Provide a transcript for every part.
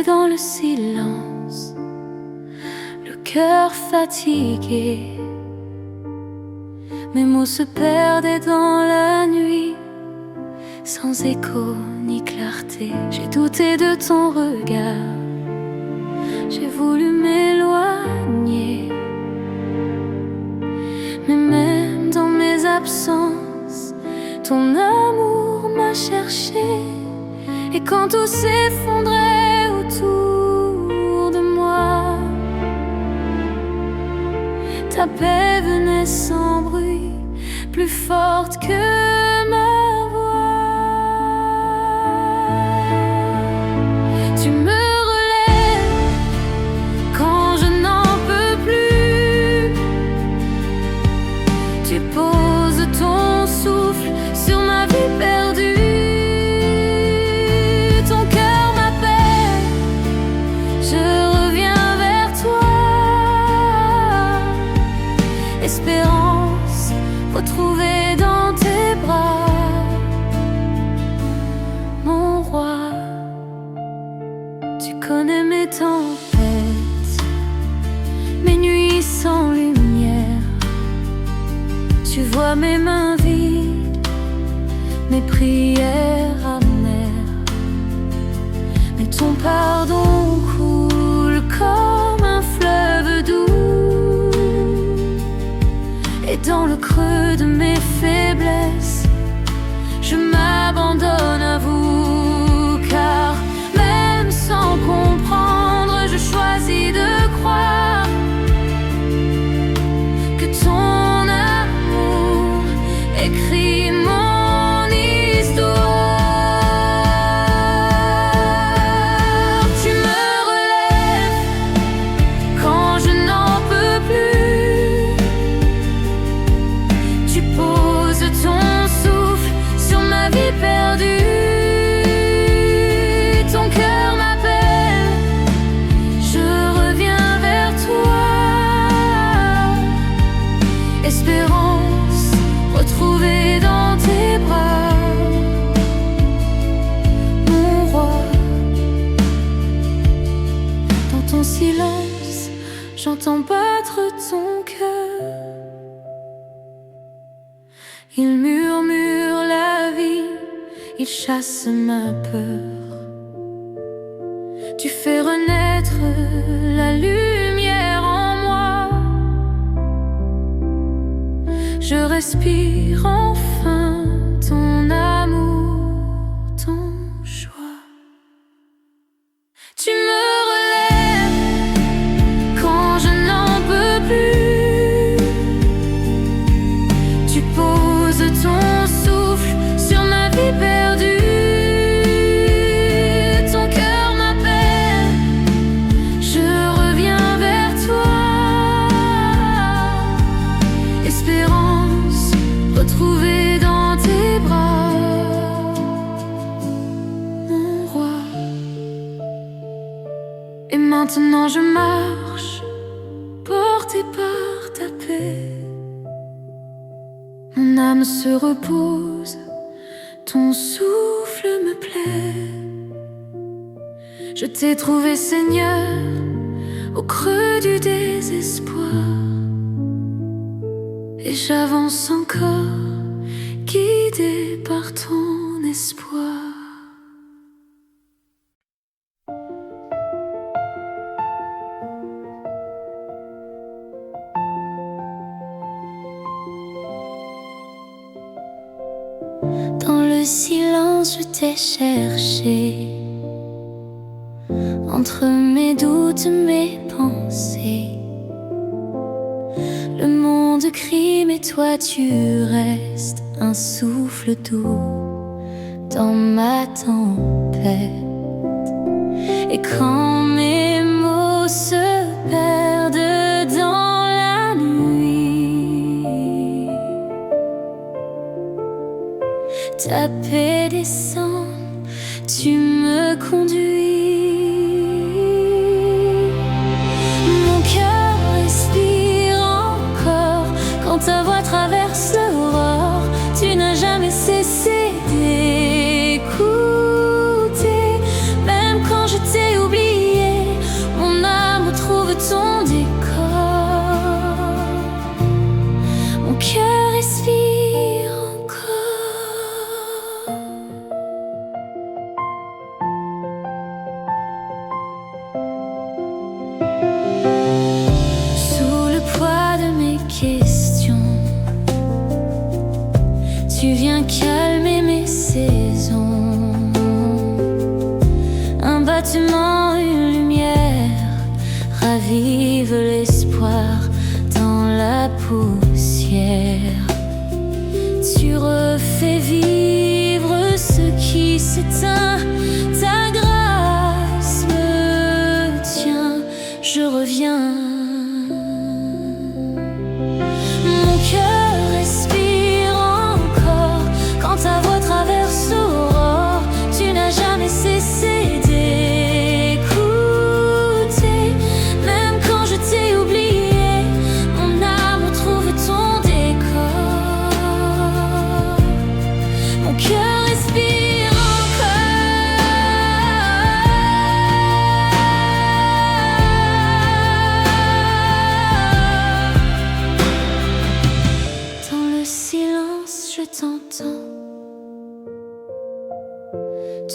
Et dans le silence, le cœur fatigué, mes mots se perdaient dans la nuit, sans écho ni clarté. J'ai douté de ton regard, j'ai voulu m'éloigner, mais même dans mes absences, ton amour m'a cherché. Et quand tout s'effondrait autour de moi, ta paix venait sans bruit, plus forte que ma voix. Tu me relèves quand je n'en peux plus. Tu poses ton souffle sur ma vie perdue. Espérance retrouvée dans tes bras, mon roi. Tu connais mes tempêtes, mes nuits sans lumière. Tu vois mes mains vides, mes prières amères. Mais ton pardon coule comme un fleuve doux. Et dans le creux de mes faiblesses, je m'abandonne à vous. Car même sans comprendre, je choisis de croire que ton amour écrit mon histoire. Tu me relèves quand je n'en peux plus. Perdue, ton cœur m'appelle, je reviens vers toi. Espérance retrouvée dans tes bras, mon roi. Dans ton silence, j'entends battre ton cœur. Il murmure la vie, il chasse ma peur. Tu fais renaître la lumière en moi. Je respire enfin ton amour, ton choix. Tu me relèves quand je n'en peux plus. Tu poses ton souffle sur ma vie perdue. Ton cœur m'appelle, je reviens vers toi. Espérance retrouvée dans tes bras, mon roi. Et maintenant je marche, porté par ta paix. Mon âme se repose, ton souffle me plaît. Je t'ai trouvé, Seigneur, au creux du désespoir. Et j'avance encore, guidé par ton espoir. Dans le silence, je t'ai cherché, entre mes doutes, mes pensées. Le monde crie, mais toi tu restes un souffle doux dans ma tempête. Et quand mes mots se perdent dans la nuit, ta paix descend, tu me conduis. Mon cœur respire encore quand ta voix traverse l'aurore. Tu n'as jamais cessé d'écouter, même quand je t'ai oublié. ravive l'espoir dans la poussière. Tu refais vivre ce qui s'éteint, ta grâce me tient, je reviens. Mon cœur respire encore quand ta voix traverse l'aurore. Tu n'as jamais cessé d'écouter, même quand je t'ai oublié, mon âme retrouve ton décor. Mon cœur respire encore. Dans le silence, je t'entends.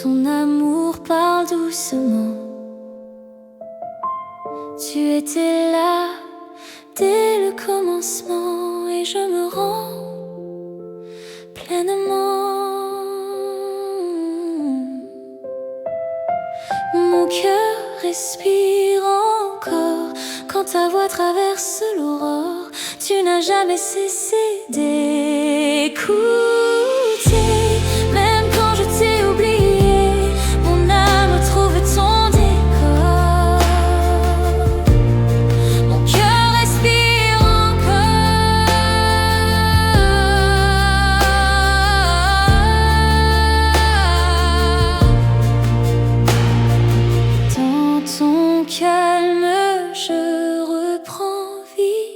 Ton amour parle doucement. Tu étais là dès le commencement et je me rends pleinement. Mon cœur respire encore quand ta voix traverse l'aurore. Tu n'as jamais cessé d'écouter, même quand je t'ai oublié, mon âme retrouve ton décor. Mon cœur respire encore. Dans ton calme, je reprends vie.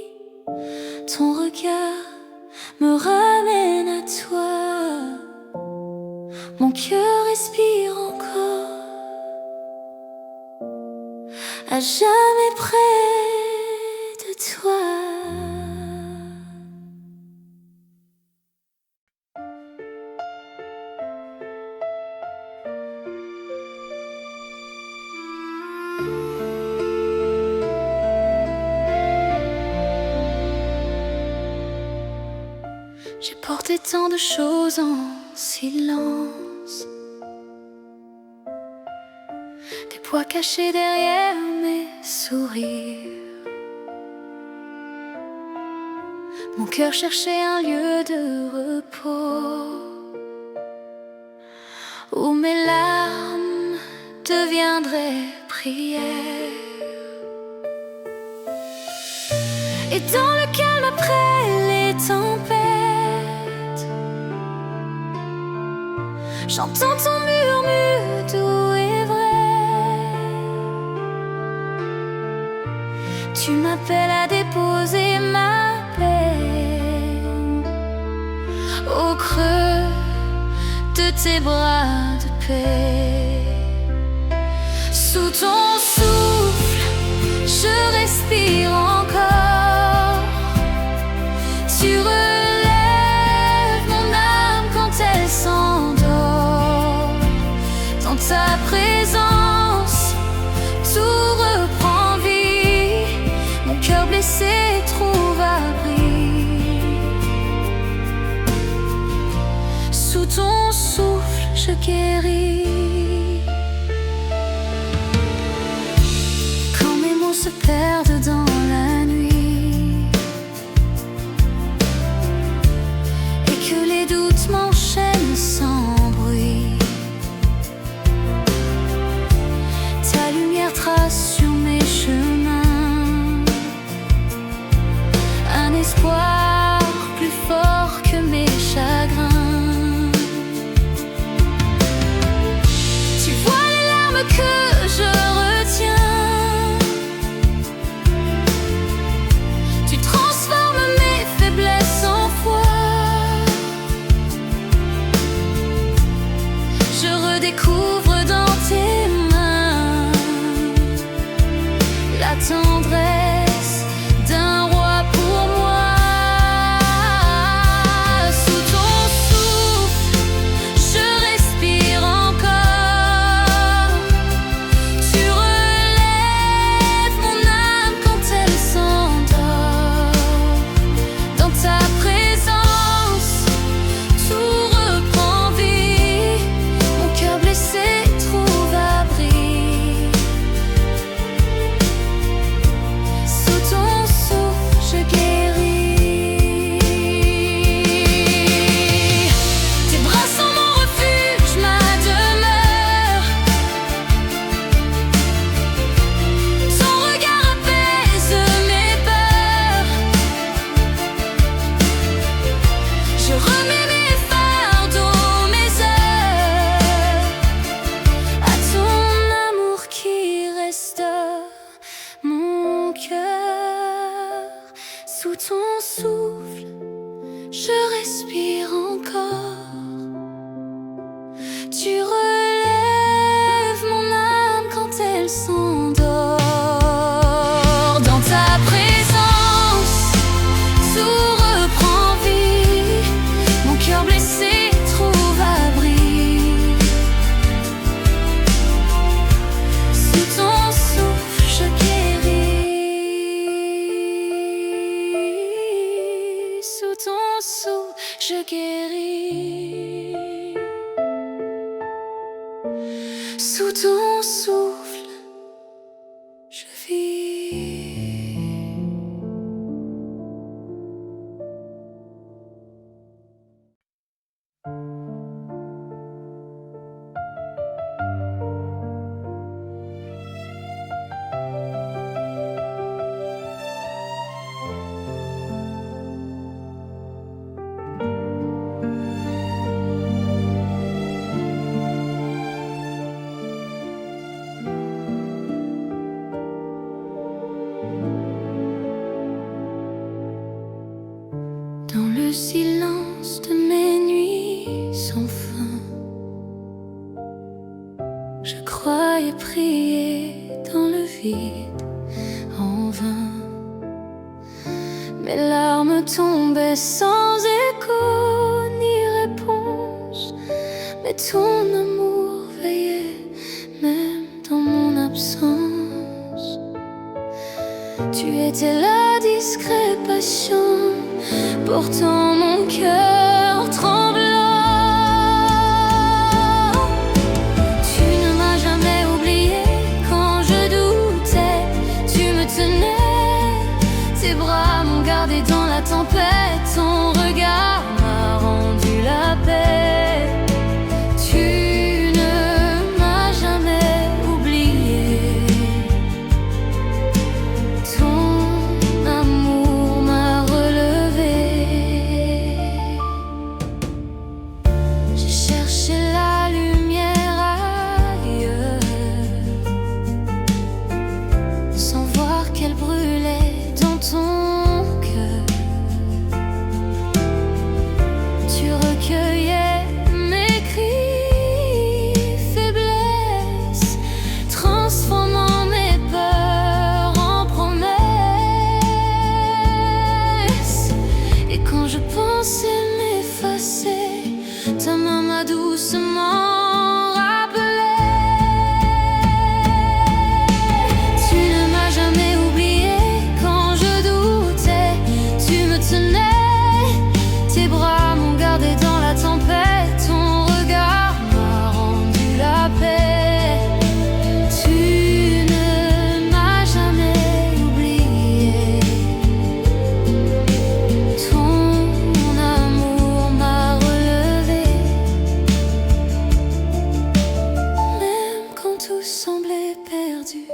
Ton regard me ramène à toi. Mon cœur respire encore, à jamais près de toi. J'ai porté tant de choses en silence, des poids cachés derrière mes sourires. Mon cœur cherchait un lieu de repos où mes larmes deviendraient prières. Et dans le calme après les tempêtes, j'entends ton murmure doux et vrai. Tu m'appelles à déposer ma peine au creux de tes bras de paix. Sous ton souffle, je respire encore. Tu relèves mon âme quand elle s'endort. Dans ta présence, tout reprend vie. Mon cœur blessé trouve abri. Sous ton souffle, je guéris. Quand mes mots se perdent dans la nuit et que les doutes m'enchaînent sans bruit, ta lumière trace sur mes chemins un espoir plus fort que mes chagrins. Tu vois les larmes que je retiens, tu transformes mes faiblesses en foi. Je redécouvre dans tes mains la tendresse d'un roi pour moi. Sous ton souffle, je respire encore. Tu relèves mon âme quand elle s'endort. Dans ta présence, tout reprend vie. Mon cœur blessé trouve abri. cœur. Sous ton souffle, je respire encore. Tu relèves mon âme quand elle s'endort. Dans ta présence, tout reprend vie. Mon cœur blessé trouve abri. Sous ton souffle, je guéris. Sous ton souffle, je guéris. Sous ton souffle, je vis. Dans le silence de mes nuits sans fin, je croyais prier dans le vide en vain. Mes larmes tombaient sans écho ni réponse, mais ton amour veillait même dans mon absence. Tu étais la discrète passion, pourtant mon cœur tremblant. Tu ne m'as jamais oublié quand je doutais. Tu me tenais, tes bras m'ont gardé dans la tempête. Ton regard m'a rendu la paix. Tu ne m'as jamais oublié. Ton amour m'a relevé. J'ai cherché la lumière ailleurs, sans voir qu'elle brûlait dans ton cœur. Tu recueillais mes cris, faiblesse, transformant mes peurs en promesses. Et quand je pensais m'effacer, ta main m'a doucement rappelé. Tu ne m'as jamais oublié quand je doutais. Tu me tenais, tes bras m'ont gardé dans la tempête. Ton regard m'a rendu la paix. Tu ne m'as jamais oublié. Ton amour m'a relevé. Même quand tout semblait perdu,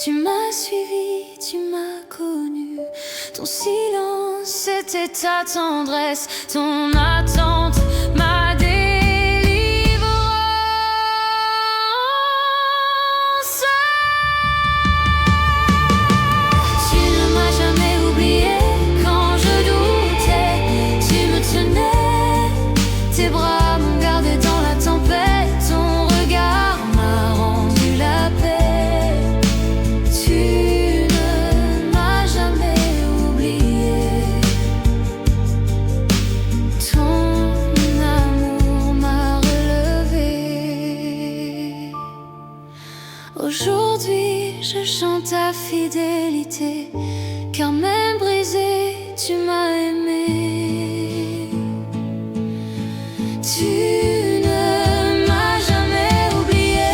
tu m'as suivi, tu m'as connu. Ton silence, c'était ta tendresse. Ton attente, ma délivrance. Tu ne m'as jamais oublié quand je doutais. Tu me tenais, tes bras m'ont gardé dans la tempête. Ton regard m'a rendu la paix. Tu ne m'as jamais oublié. Ton amour m'a relevé. Aujourd'hui, je chante ta fidélité, car même brisé, tu m'as aimé. Tu ne m'as jamais oublié.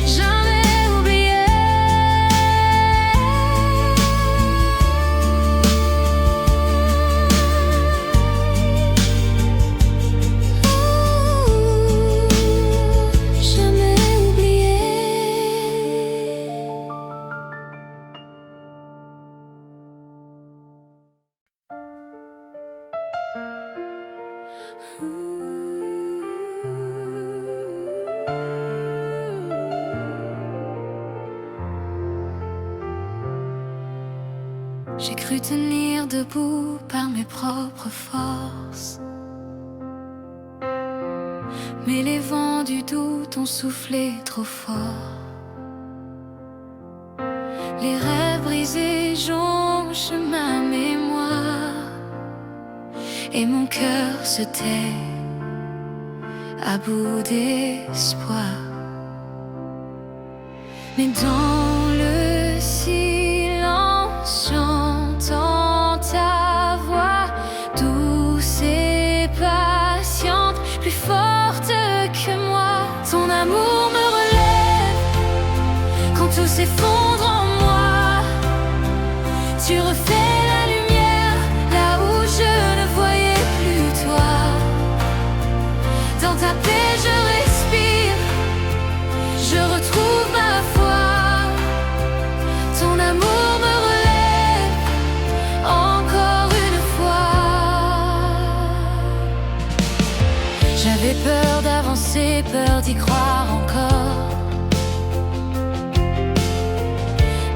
Jamais oublié. Jamais oublié. J'ai cru tenir debout par mes propres forces, mais les vents du doute ont soufflé trop fort. Les rêves brisés jonchent ma mémoire, et mon cœur se tait à bout d'espoir. Mais dans le silence, j'entends ta voix, douce et patiente, plus forte que moi. Ton amour me relève quand tout s'effondre en moi. Tu refais la lumière là où je ne voyais plus toi. Dans ta paix je respire, je retrouve ma foi. Ton amour me relève encore une fois. J'avais peur d'avancer, peur d'y croire encore,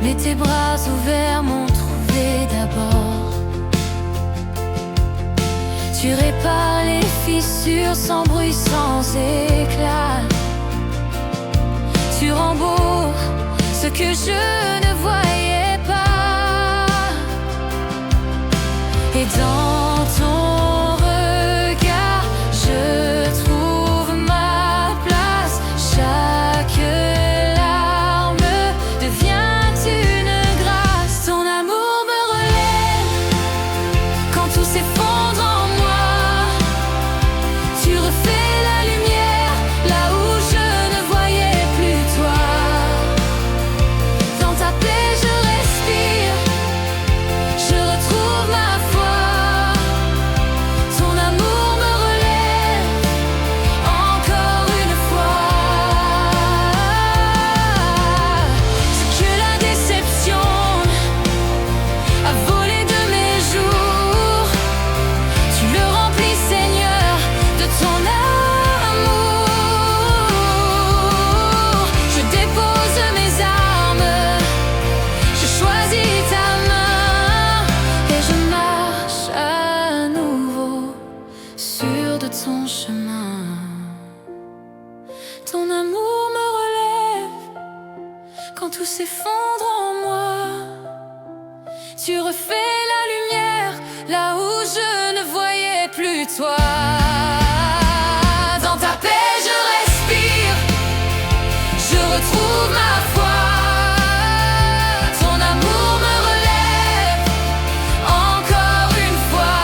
mais tes bras ouverts m'ont trouvé d'abord. Tu répares les fissures sans bruit, sans éclat. Tu rends beau ce que je ne voyais pas. Et dans ton regard, je trouve ma place. Chaque larme devient une grâce. Ton amour me relève quand tout s'effondre en moi. Tu refais la lumière là où je ne voyais plus toi. Dans ta paix je respire, je retrouve ma foi. Ton amour me relève encore une fois. Ce que la déception a volé de mes jours, tu le remplis, Seigneur, de ton amour. Je dépose mes armes, je choisis ta main, et je marche à nouveau sûr de ton chemin. Ton amour me relève quand tout s'effondre en moi. Tu refais la lumière là où je ne voyais plus toi. Dans ta paix je respire, je retrouve ma foi. Ton amour me relève encore une fois.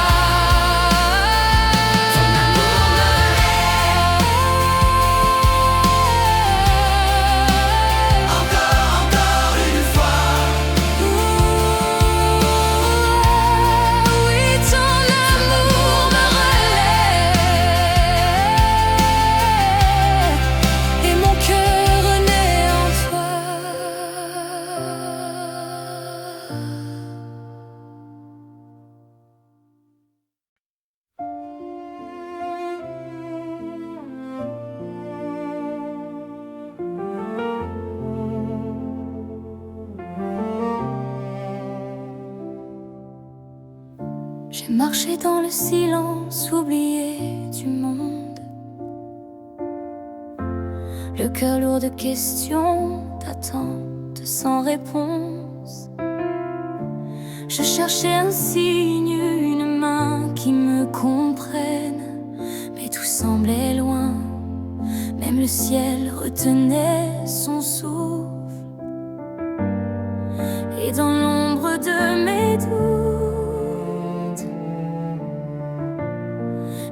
Ton amour me relève encore une fois. Oui, ton amour me relève, et mon cœur renaît en toi. J'ai marché dans le silence, oublié du monde, le cœur lourd de questions, d'attentes sans réponse. Je cherchais un signe, une main qui me comprenne, mais tout semblait loin, même le ciel retenait son souffle. Et dans l'ombre de mes doutes,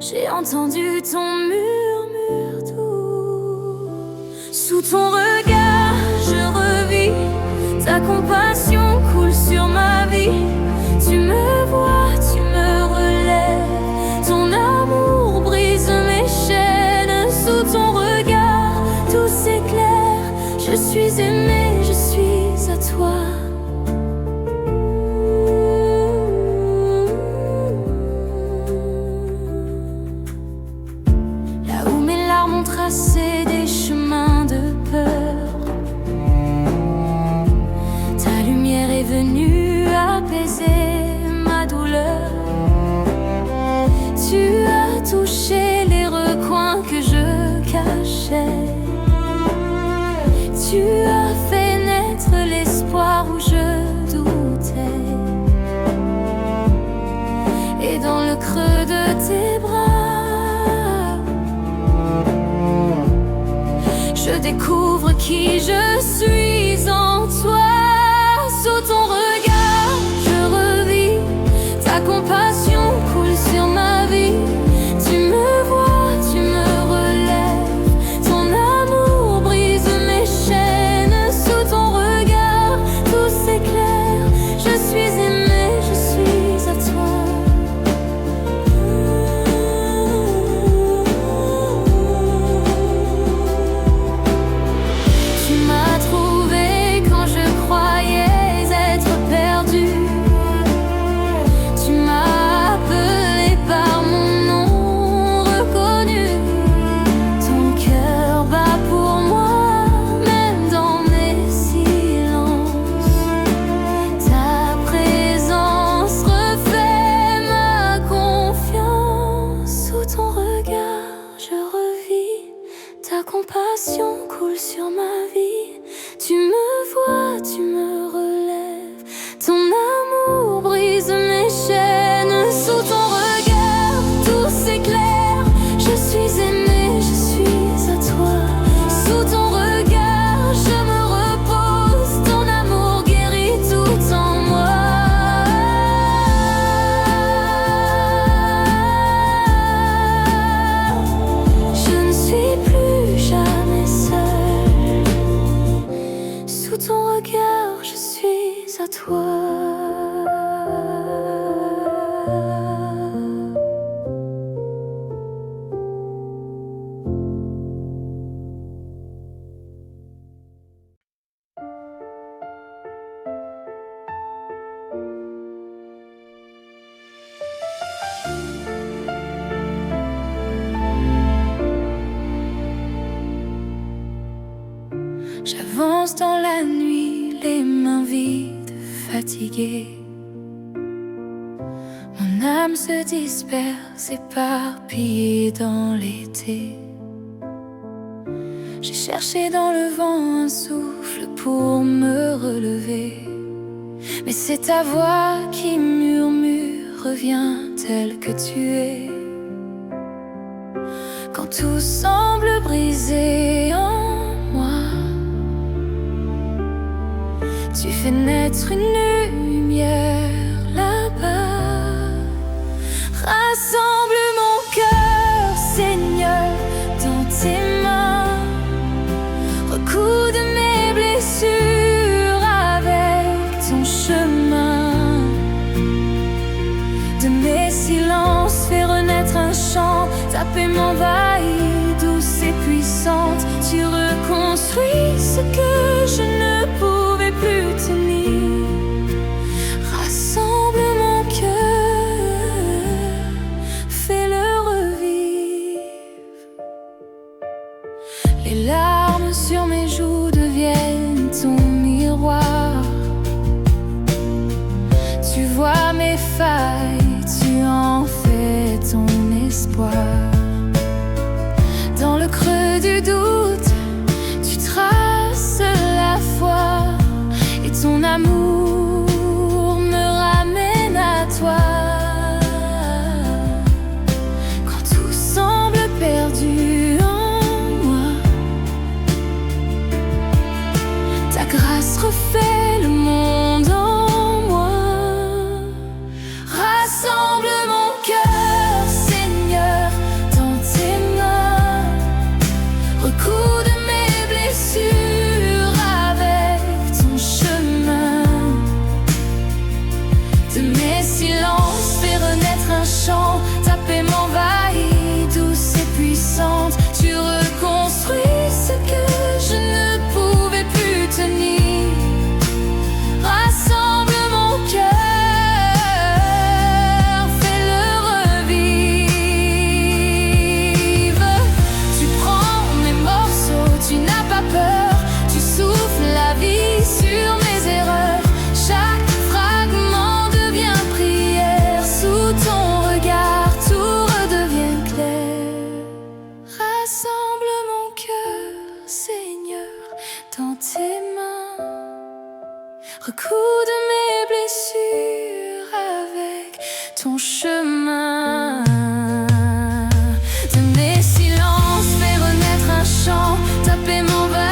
j'ai entendu ton murmure doux. Sous ton regard, je revis, ta compassion coule sur ma vie. Tu me vois, tu me relèves, ton amour brise mes chaînes. Sous ton regard, tout s'éclaire, je suis aimée, je suis à toi. Tracé des chemins de peur, ta lumière est venue apaiser découvre qui je suis en toi. Sous ton regard, je revis, ta compassion coule sur ma vie. Tu me vois, tu me relèves, ton amour brise mes chaînes. Sous ton regard, tout s'éclaire, je suis aimée, je suis à toi. Tu m'as trouvé quand je croyais être perdue. Tu m'as appelé par mon nom reconnu. Ton cœur bat pour moi, même dans mes silences. Ta présence refait ma confiance. Sous ton regard, je revis, ta compassion coule sur ma vie. Tu me vois, tu me relèves, ton amour brise mes chaînes. Sous ton regard, tout s'éclaire, je suis aimée, je suis à toi. Sous ton regard, je me repose, ton amour guérit tout en moi. Je ne suis plus jamais seule. Sous ton regard, je suis à toi. J'avance dans la nuit, les mains vides, fatiguée. Mon âme se disperse, éparpillée dans l'été. J'ai cherché dans le vent un souffle pour me relever, mais c'est ta voix qui murmure, reviens tel que tu es. Quand tout semble brisé en moi, tu fais naître une lumière là-bas. Rassemble mon cœur, Seigneur, dans tes mains. Recoude mes blessures avec ton chemin. De mes silences, fais renaître un chant. Ta paix m'envahit, douce et puissante. Tu reconstruis ce que je ne pouvais plus tenir. Rassemble mon cœur, fais-le revivre. Les larmes sur mes joues deviennent ton miroir. Tu vois mes failles, tu en fais ton espoir. Dans le creux du doute, tu traces la foi, et ton amour me ramène à toi. Quand tout semble perdu en moi, ta grâce refait le monde en moi. Rassemble mon cœur, Seigneur, dans tes mains. Recoude mes blessures avec ton chemin. De mes silences, fais renaître un chant. Ta paix m'envahit, douce et puissante. Tu reconstruis ce que je ne pouvais plus tenir. Rassemble mon cœur, fais-le revivre. Tu prends mes morceaux, tu n'as pas peur. Tu souffles la vie sur mes erreurs. Chaque fragment devient prière. Sous ton regard, tout redevient clair. Rassemble mon cœur, Seigneur, dans tes mains. Recoude mes blessures avec ton chemin. De mes silences, fais renaître un chant. Ta paix m'envahit.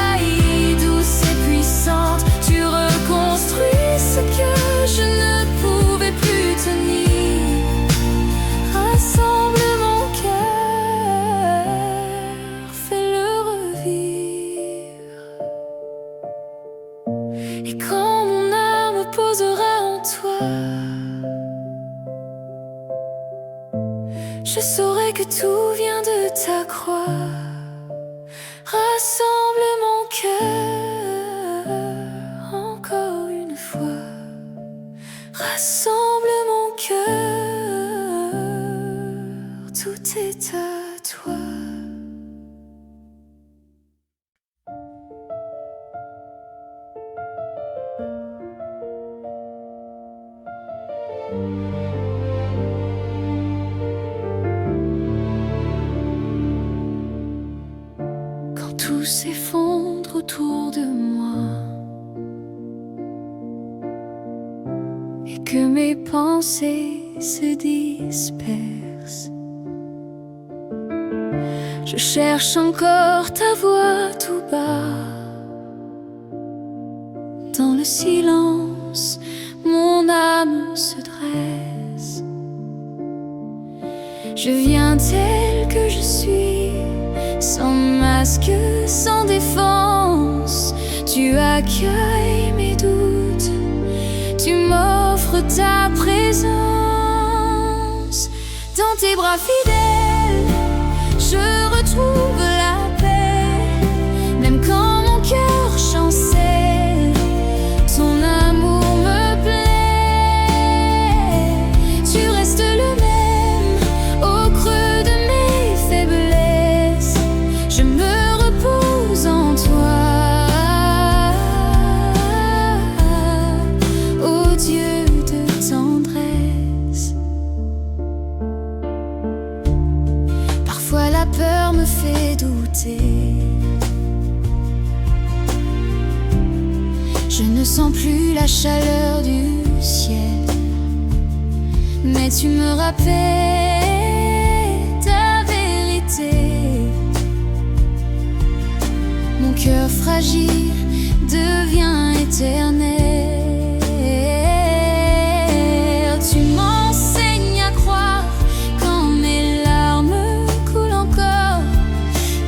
ta croix. Rassemble mon cœur encore une fois. Rassemble mon cœur, tout est à toi. Quand tout s'effondre autour de moi et que mes pensées se dispersent, je cherche encore ta voix tout bas. Dans le silence, mon âme se dresse. Je viens tel que je suis, sans masque, sans défense. Tu accueilles mes doutes, tu m'offres ta présence. Dans tes bras fidèles, je retrouve la paix. Même quand mon cœur chancelle, ton amour me plaît. Tu restes le même au creux de mes faiblesses. Je me repose en toi, ô Dieu de tendresse. Parfois la peur me fait douter. Je ne sens plus la chaleur du ciel, mais tu me rappelles ta vérité. Mon cœur fragile devient éternel. Tu m'enseignes à croire quand mes larmes coulent encore.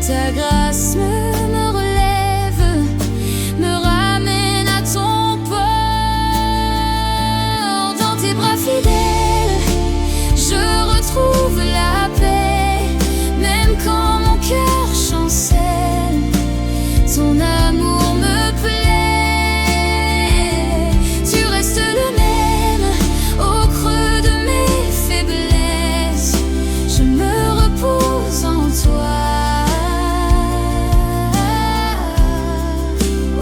Ta grâce me relève, me ramène à ton port. Dans tes bras fidèles, je retrouve la paix. Même quand mon cœur chancelle, ton amour me plaît. Tu restes le même au creux de mes faiblesses. Je me repose en toi,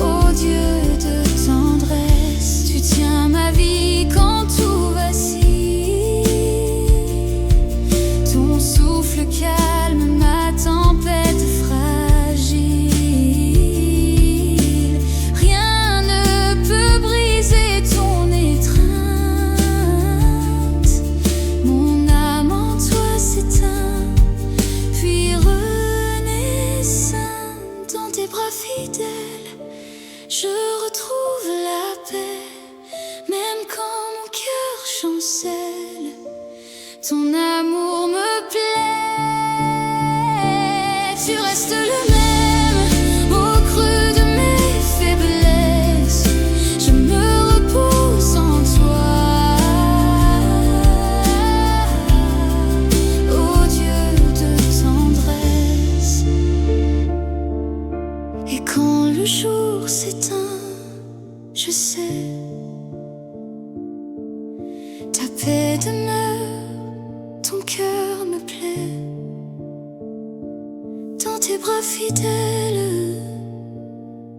ô Dieu de tendresse. Tu tiens ma vie quand tout vacille. Ton souffle calme ma tempête fragile. Rien ne peut briser ton étreinte. Mon âme en toi s'éteint, puis renaît dans tes bras fidèles. Je retrouve la paix, même quand mon cœur chancelle. Ton amour me plaît. Tu restes le même au creux de mes faiblesses. Je me repose en toi, ô Dieu de tendresse. Et quand le jour s'éteint, je sais, ta paix demeure, ton cœur me plaît. Dans tes bras fidèles,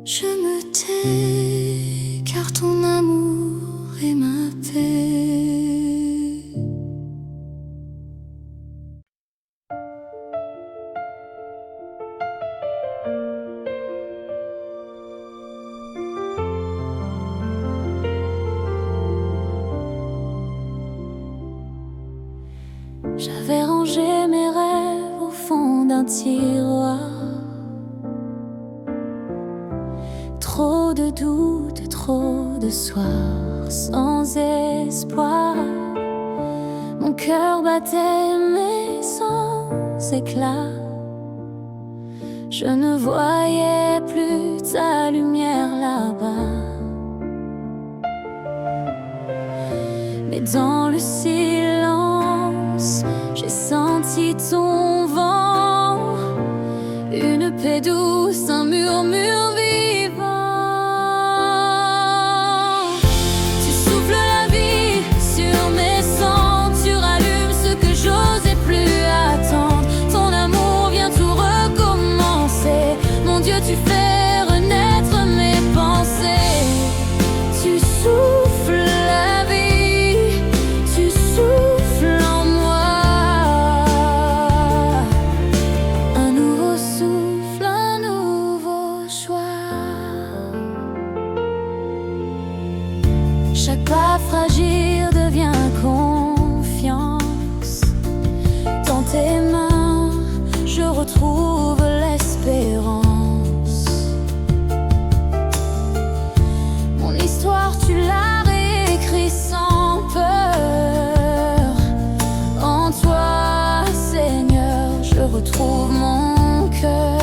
je me tais, car ton amour est ma paix. J'avais rangé mes rêves au fond d'un tiroir. Trop de doutes, trop de soirs sans espoir. Mon cœur battait mais sans éclat. Je ne voyais plus ta lumière là-bas. Mais dans le silence, j'ai senti ton vent et douce, un murmure vivant. Tu souffles la vie sur mes cendres, tu rallumes ce que j'osais plus attendre. Ton amour vient tout recommencer. Mon Dieu, tu fais renaître mes pensées. Tu souffles la vie, tu souffles en moi. Un nouveau souffle, un nouveau choix. Chaque pas fragile devient confiance. Dans tes mains, je retrouve l'espérance. Mon histoire, tu l'as réécrit sans peur. En toi, Seigneur, je retrouve mon cœur.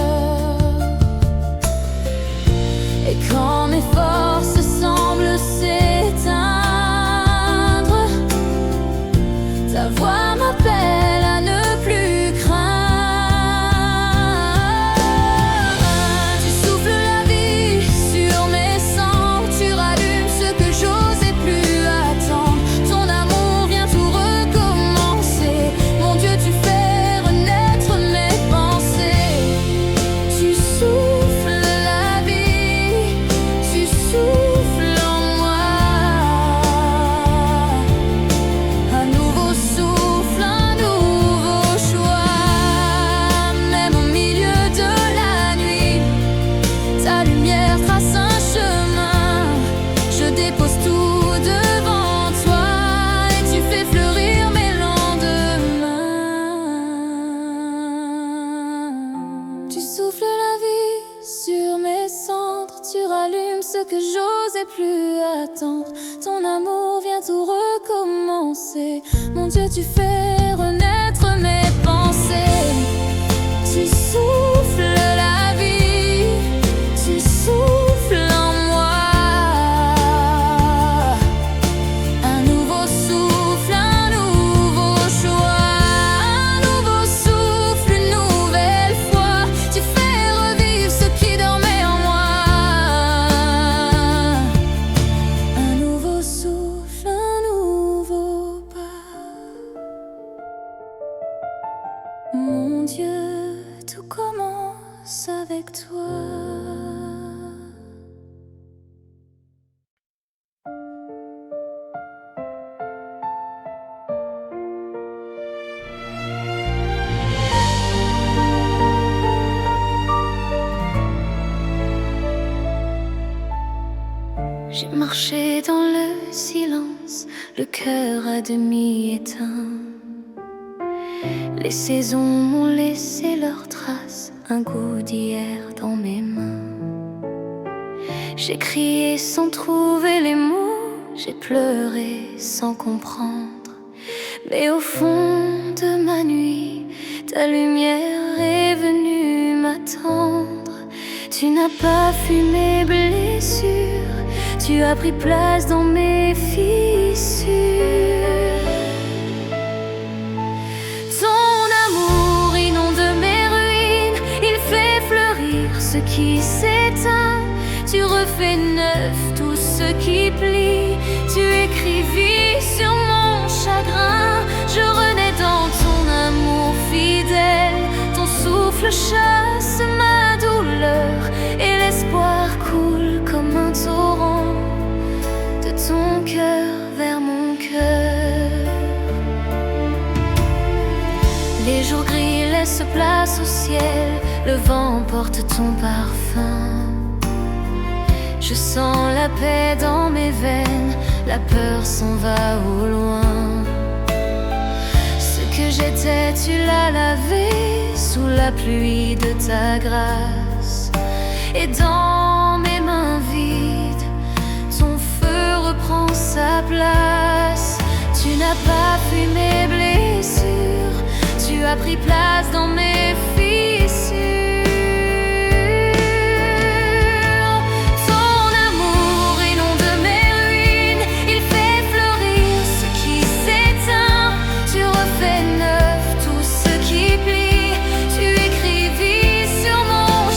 Et quand mes forces semblent s'éteindre, ta voix m'appelle à ne plus craindre. Tu souffles la vie sur mes cendres, tu rallumes ce que j'osais plus attendre. Ton amour vient tout recommencer. Mon Dieu, tu fais renaître mes pensées. Tu souffles la vie, tu souffles en moi. Un nouveau souffle, un nouveau choix. Même au milieu de la nuit, ta lumière trace un chemin. Je dépose tout devant toi et tu fais fleurir mes lendemains. Tu souffles la vie sur mes cendres, tu rallumes ce que j'osais plus attendre. Ton amour vient tout recommencer. Mon Dieu, tu fais renaître mes pensées. Tu souffles la vie, tu souffles en moi. Un nouveau souffle, un nouveau choix. Un nouveau souffle, une nouvelle foi. Tu fais revivre ce qui dormait en moi. Un nouveau souffle, un nouveau pas. Mon Dieu, tout commence avec toi. J'ai marché dans le silence, le cœur à demi éteint. Les saisons m'ont laissé leurs traces, un goût d'hier dans mes mains. J'ai crié sans trouver les mots, j'ai pleuré sans comprendre. Mais au fond de ma nuit, ta lumière est venue m'attendre. Tu n'as pas fui mes blessures, tu as pris place dans mes fissures. Ton amour inonde mes ruines, il fait fleurir ce qui s'éteint. Tu refais neuf tout ce qui plie, tu écris vie sur mon chagrin. Je renais dans ton amour fidèle, ton souffle chasse ma douleur et l'espoir coule comme un torrent de ton cœur vers mon cœur. Les jours gris laissent place au ciel, le vent porte ton parfum. Je sens la paix dans mes veines, la peur s'en va au loin. Ce que j'étais, tu l'as lavé sous la pluie de ta grâce. Et dans mes mains vides, ton feu reprend sa place. Tu n'as pas fui mes blessures, tu as pris place dans mes fissures. Sur mon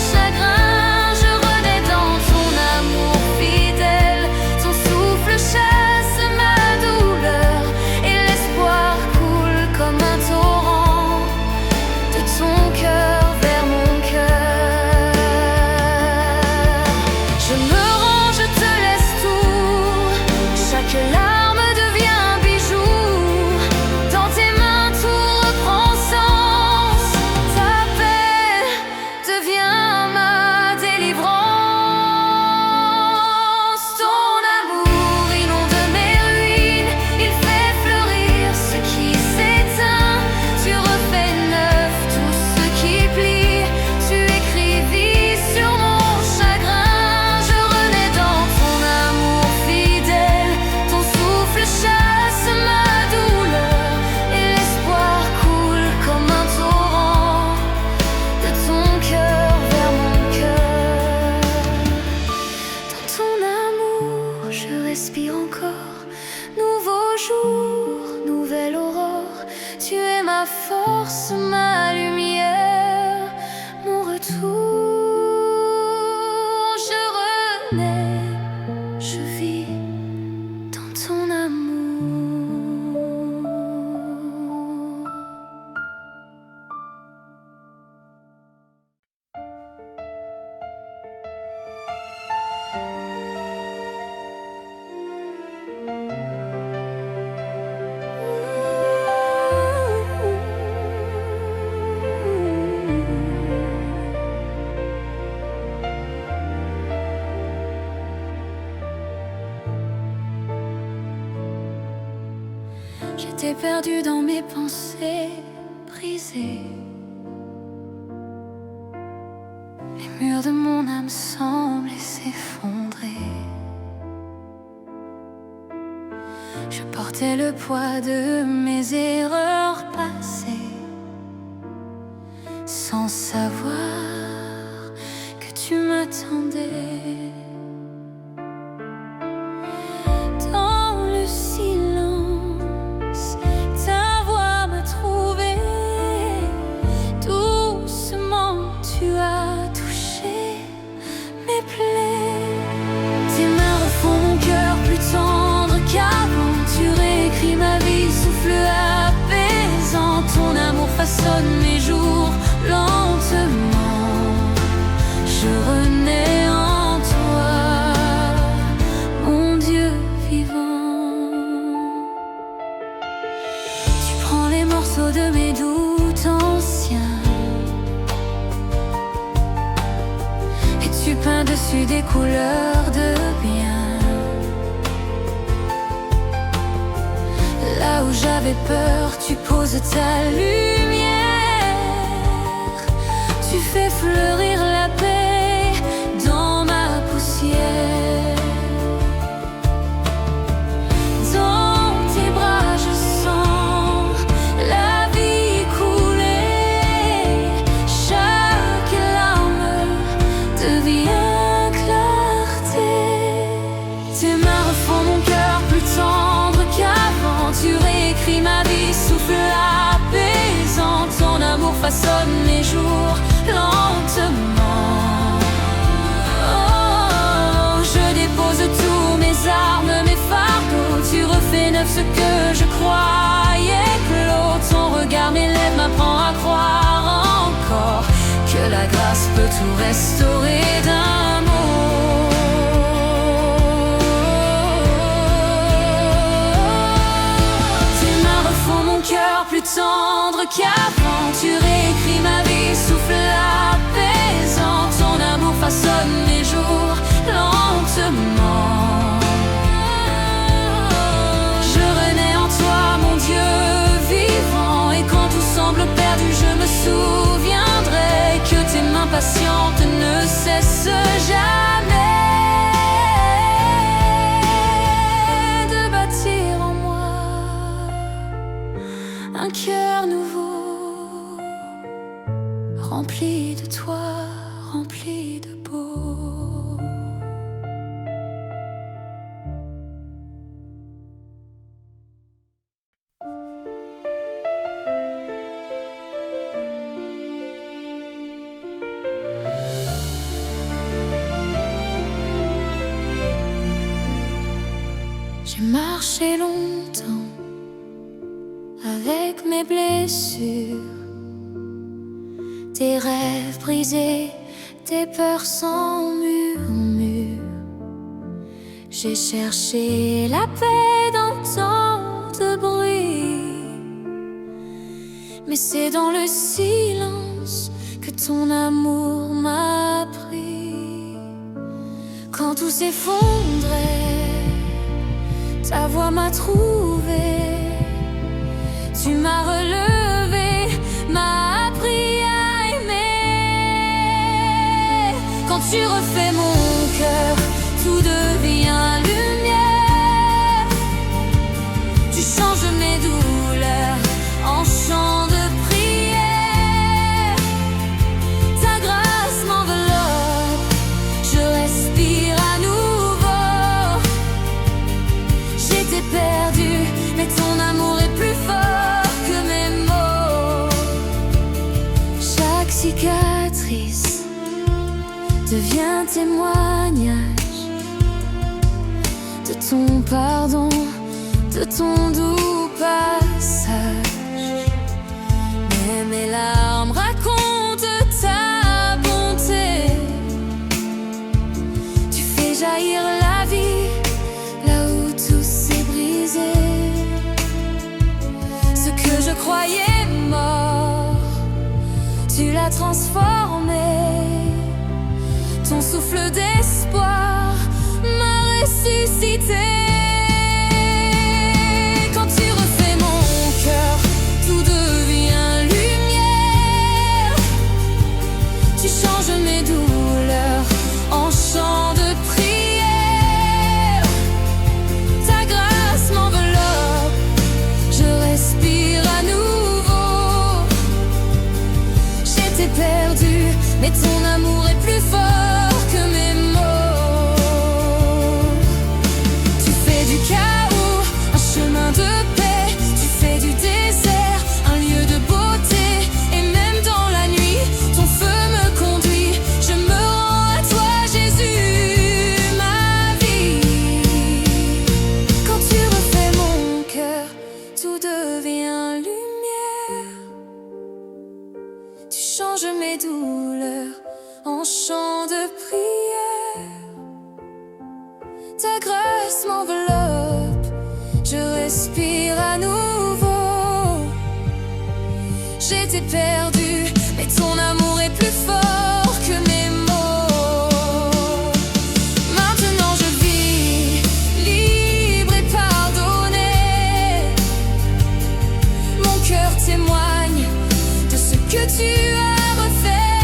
t'es perdu dans mes pensées brisées. Les murs de mon âme semblent s'effondrer. Je portais le poids de mes erreurs passées, sans savoir que tu m'attendais. Dans le silence, ta voix m'a trouvé. Doucement, tu as touché mes plaies. Tes mains refont mon cœur plus tendre qu'avant. Tu réécris ma vie, souffle apaisant. Ton amour façonne mes jours lentement. Je renais en toi, mon Dieu vivant. Tu prends les morceaux de mes doutes anciens et tu peins dessus des couleurs de bien. Là où j'avais peur, tu poses ta lumière. Tu fais fleurir la paix dans ma poussière. Dans tes bras je sens la vie couler. Chaque larme devient clarté. Tes mains refont mon cœur plus tendre qu'avant. Tu réécris ma vie, souffle apaisant. Ton amour façonne mes jours lentement. Oh, je dépose tous mes armes, mes fardeaux. Tu refais neuf ce que je croyais clos. Ton regard m'élève, m'apprend à croire encore que la grâce peut tout restaurer d'un mot. Tes mains refont mon cœur plus tendre qu'avant. Tu réécris ma vie, souffle apaisant. Ton amour façonne mes jours lentement. Je renais en toi, mon Dieu vivant. Et quand tout semble perdu, je me souviendrai que tes mains patientes ne cessent jamais de bâtir en moi un cœur nouveau, rempli de toi, rempli de beau. J'ai marché longtemps avec mes blessures, tes rêves brisés, tes peurs sans murmure. J'ai cherché la paix dans tant de bruit, mais c'est dans le silence que ton amour m'a pris. Quand tout s'effondrait, ta voix m'a trouvé. Tu m'as relevé, m'as appris à aimer. Quand tu refais mon cœur, tout devient lumière. Tu changes mes douleurs en chants de prière. Ta grâce m'enveloppe, je respire à nouveau. J'étais perdue, mais ton amour est plus fort que mes mots. Chaque cicatrice devient témoignage de ton pardon, de ton doux passage. Mais mes larmes racontent ta bonté. Tu fais jaillir la vie là où tout s'est brisé. Ce que je croyais mort, tu l'as transformé. Ton souffle d'espoir m'a ressuscité. Quand tu refais mon mes douleurs en chant de prière. Ta grâce m'enveloppe, je respire à nouveau. J'étais perdue, mais ton amour est plus fort que mes mots. Tu fais du chaos un chemin de paix, tu fais du désert un lieu de beauté. Et même dans la nuit, ton feu me conduit. Je me rends à toi, Jésus, ma vie. Quand tu refais mon cœur, tout devient lumière. Tu changes mes douleurs en chant de prière. Ta grâce m'enveloppe, je respire à nouveau. J'étais perdue, mais ton amour est plus fort que mes mots. Maintenant je vis libre et pardonnée. Mon cœur témoigne de ce que tu as refait.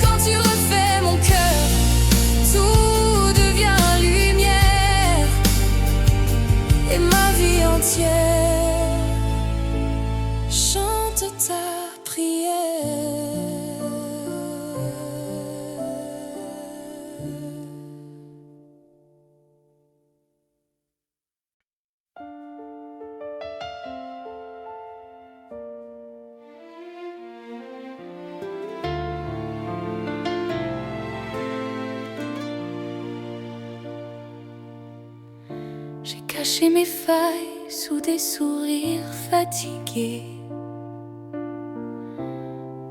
Quand tu refais mon cœur, tout devient lumière. Et ma vie entière chante ta prière. J'ai caché mes failles sous des sourires fatigués.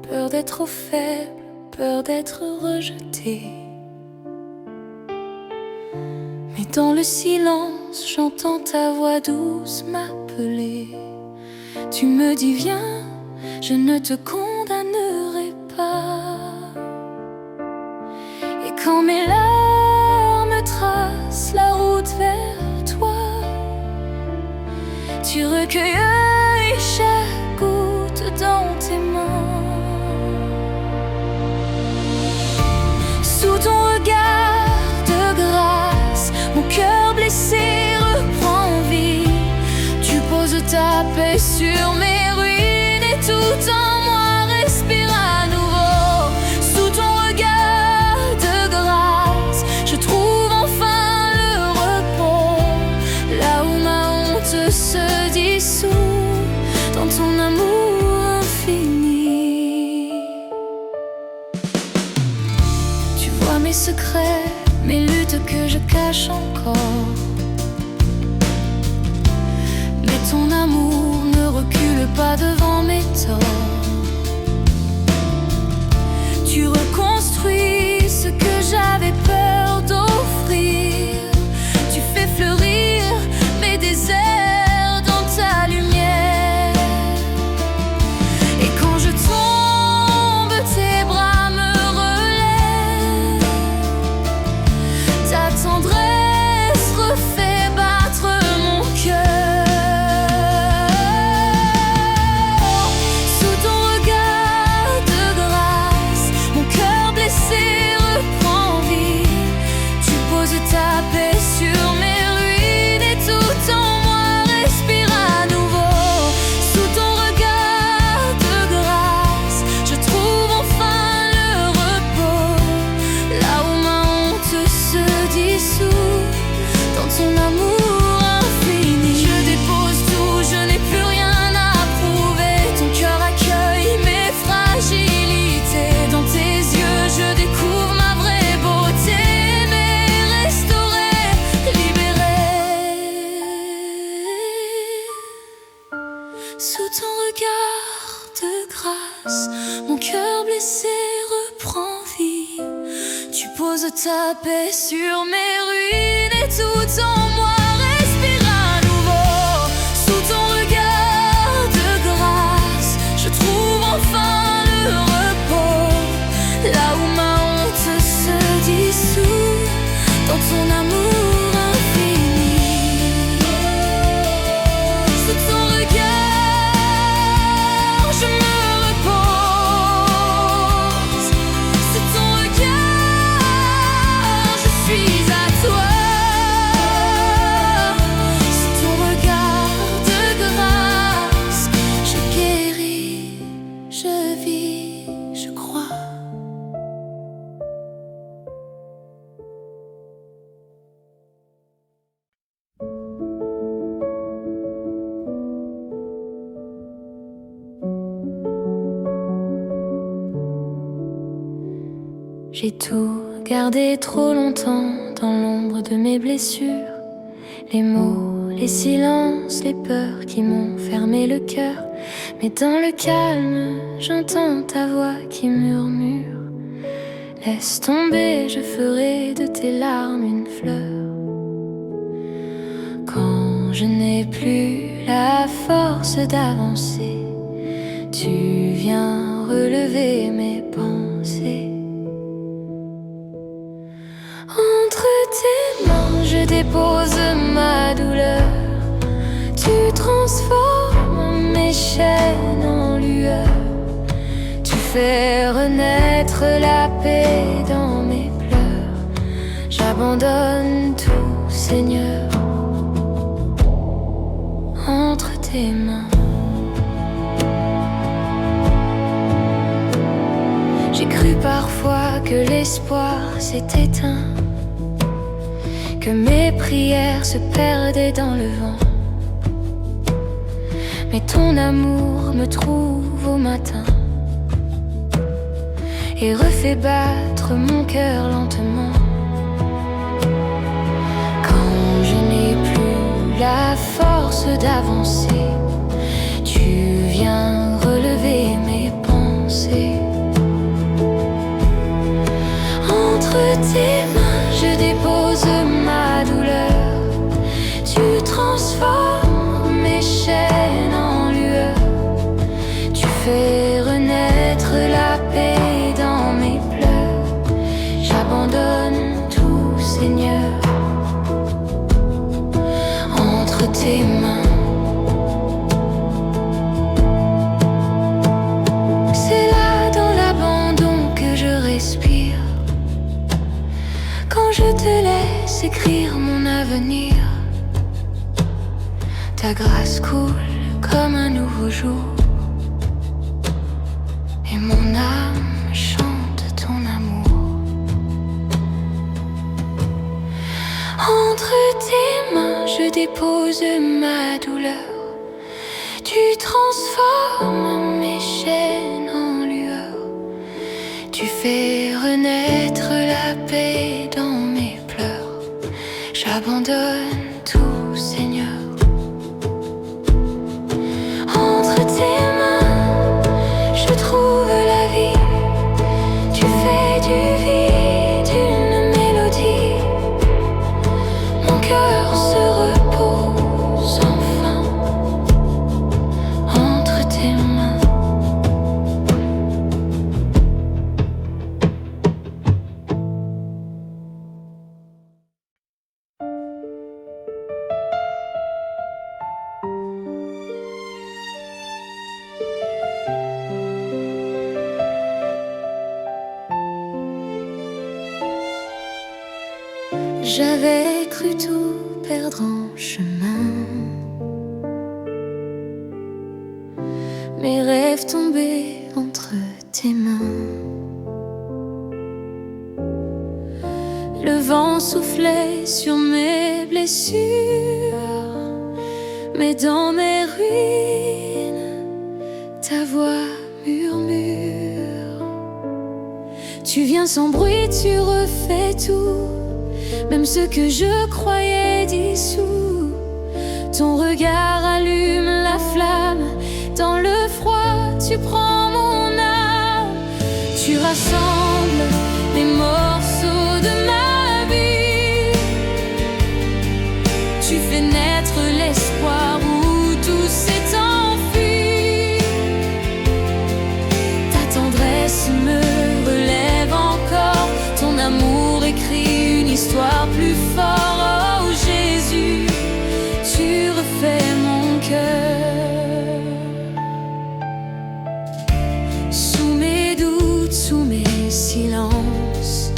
Peur d'être trop faible, peur d'être rejetée. Mais dans le silence, j'entends ta voix douce m'appeler. Tu me dis viens, je ne te condamnerai pas. Et quand mes larmes tracent la route vers toi, tu recueilles chaque goutte dans tes mains. Sous ton regard de grâce, mon cœur blessé reprend vie. Tu poses ta paix sur mes ruines et tout en moi respire à nouveau. Sous ton regard de grâce, je trouve enfin le repos. Là où ma honte se dissout dans ton amour infini. Tu vois mes secrets, mes luttes que je cache encore. Mais ton amour ne recule pas devant mes torts. Tu reconstruis ce que j'avais peur d'offrir. Tu fais fleurir mes déserts dans ta lumière. Et quand je tombe, tes bras me relèvent. Ta tendresse refait battre mon cœur. Sous ton regard de grâce, mon cœur blessé reprend vie. Tu poses ta paix sur mes ruines et tout en moi respire à nouveau. Sous ton regard de grâce, je trouve enfin le repos. Là où ma honte se dissout dans ton amour infini. Je dépose tout, je n'ai plus rien à prouver. Ton cœur accueille mes fragilités. Dans tes yeux, je découvre ma vraie beauté. Aimée, restaurée, libérée. Sous ton regard de grâce, mon cœur blessé reprend vie. Tu poses ta paix sur mes ruines et tout en moi respire à nouveau. Sous ton regard de grâce, je trouve enfin le repos. Là où ma honte se dissout dans ton amour infini. Sous ton regard, je me repose. J'ai tout gardé trop longtemps dans l'ombre de mes blessures. Les mots, les silences, les peurs qui m'ont fermé le cœur. Mais dans le calme, j'entends ta voix qui murmure: laisse tomber, je ferai de tes larmes une fleur. Quand je n'ai plus la force d'avancer, tu viens relever mes pensées. Entre tes mains, je dépose ma douleur. Tu transformes mes chaînes en lueur. Tu fais renaître la paix dans mes pleurs. J'abandonne tout, Seigneur, entre tes mains. J'ai cru parfois que l'espoir s'est éteint, que mes prières se perdaient dans le vent. Mais ton amour me trouve au matin et refait battre mon cœur lentement. Quand je n'ai plus la force d'avancer, tu viens relever mes pensées. Entre tes mains, je dépose ma douleur. Tu transformes mes chaînes en lueur. Tu fais renaître la paix dans mes pleurs. J'abandonne tout, Seigneur, entre tes mains. C'est là dans l'abandon que je respire, quand je te laisse écrire mon avenir. Ta grâce coule comme un nouveau jour, et mon âme chante ton amour. Entre tes mains, je dépose ma douleur. Tu transformes mes chaînes en lueur. Tu fais renaître la paix dans mes pleurs. J'abandonne tout, Seigneur, entre tes mains. Je trouve la vie. Tu fais du vide une mélodie. Mon cœur se repose enfin entre tes mains. J'avais cru tout perdre en chemin, mes rêves tombés entre tes mains. Le vent soufflait sur mes blessures, mais dans mes ruines, ta voix murmure. Tu viens sans bruit, tu refais tout, même ce que je croyais dissous. Ton regard allume la flamme. Dans le froid, tu prends mon âme. Tu rassembles les morceaux de ma vie. Tu fais naître l'espoir où tout s'est enfui. Ta tendresse me relève encore. Ton amour écrit une histoire plus forte. Oh Jésus, tu refais mon cœur. Sous mes doutes, sous mes silences,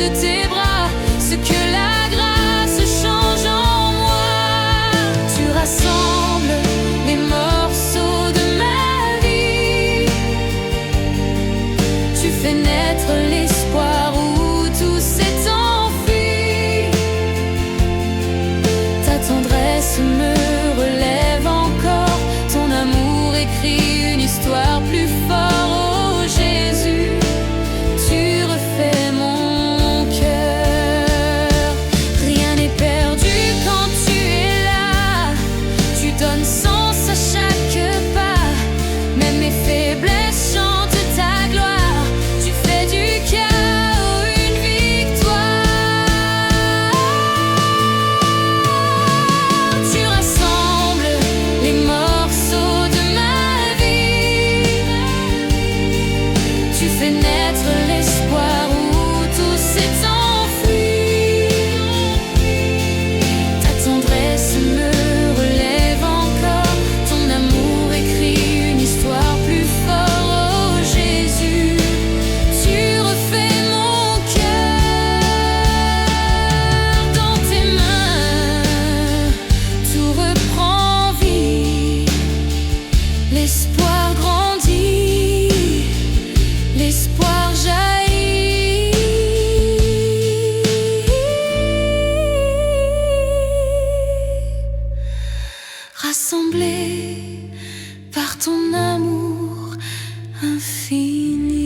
de tes bras ce que la grâce change en moi. Tu rassembles les morceaux de ma vie. Tu fais naître l'espoir où tout s'est enfui. Ta tendresse me relève encore. Ton amour écrit une histoire plus forte. Oh Jésus, tu refais mon cœur. Rien n'est perdu quand tu es là. Tu donnes sens à chaque pas. Même mes faiblesses chantent ta gloire. Tu fais du chaos une victoire. Tu rassembles les morceaux de ma vie. Tu fais naître l'espoir où tout s'est enfui. Ta tendresse me relève encore. Ton amour écrit une histoire plus forte. Oh Jésus, tu refais mon cœur. Dans tes mains, tout reprend vie. L'espoir grandit, l'espoir jaillit. Rassemblés par ton amour infini.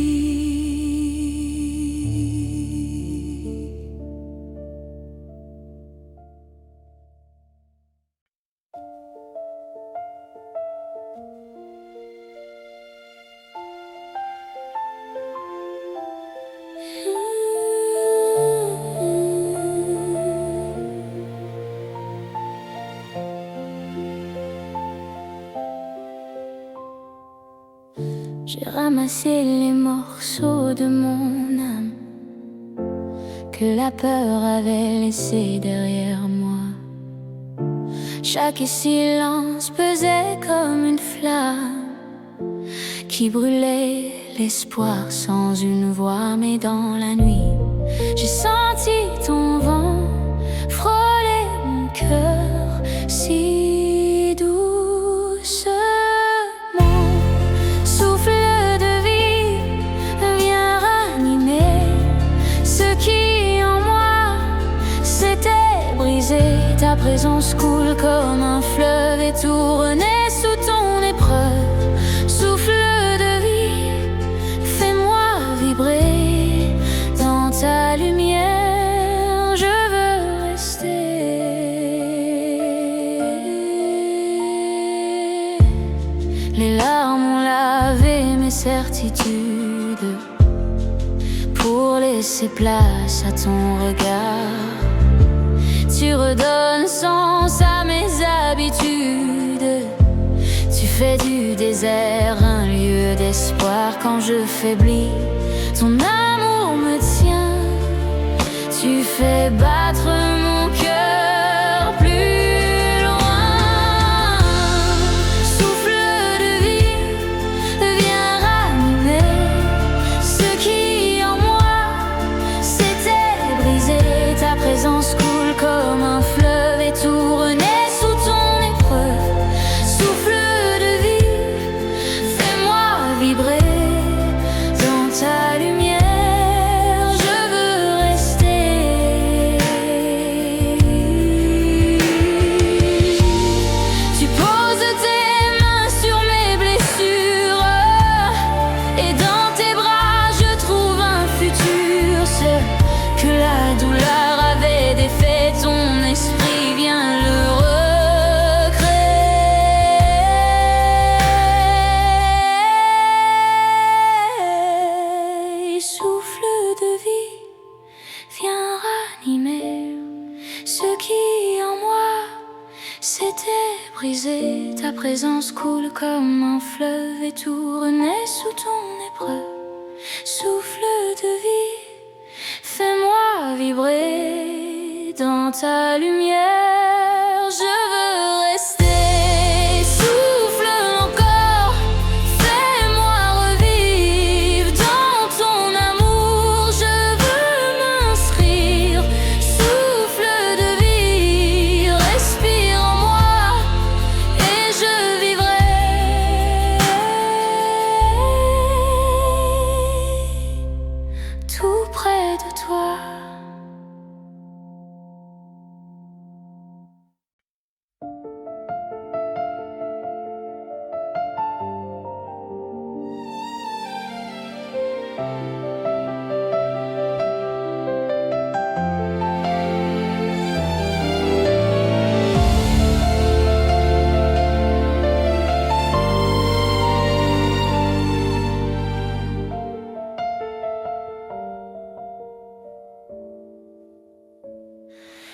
J'ai ramassé les morceaux de mon âme que la peur avait laissés derrière moi. Chaque silence pesait comme une flamme qui brûlait l'espoir sans une voix. Mais dans la nuit, j'ai senti ton vent frôler mon cœur si doucement. Souffle de vie, viens ranimer ce qui en moi s'était brisé. Ta présence coule comme un fleuve et tout renaît sous ton épreuve. Souffle de vie, fais-moi vibrer dans ta lumière. Je veux rester. Les larmes ont lavé mes certitudes pour laisser place à ton regard. Tu redonnes sens à mes habitudes. Tu fais du désert un lieu d'espoir. Quand je faiblis, ton amour me tient. Tu fais battre mon cœur plus loin. Souffle de vie, viens ranimer ce qui en moi s'était brisé. Ta présence coule comme un fleuve et tout renaît sous ton épreuve. Souffle de vie, fais-moi vibrer dans ta lumière. Je veux rester. Tu poses tes mains sur mes blessures et dans tes bras je trouve un futur. Ce que la douleur avait défait, ton esprit vient le recréer. Souffle de vie, viens ranimer ce qui en moi s'était brisé. Ta présence coule comme un fleuve et tout renaît sous ton épreuve. Souffle de vie, fais-moi vibrer dans ta lumière. Je veux rester. Souffle encore, fais-moi revivre dans ton amour. Je veux m'inscrire. toi.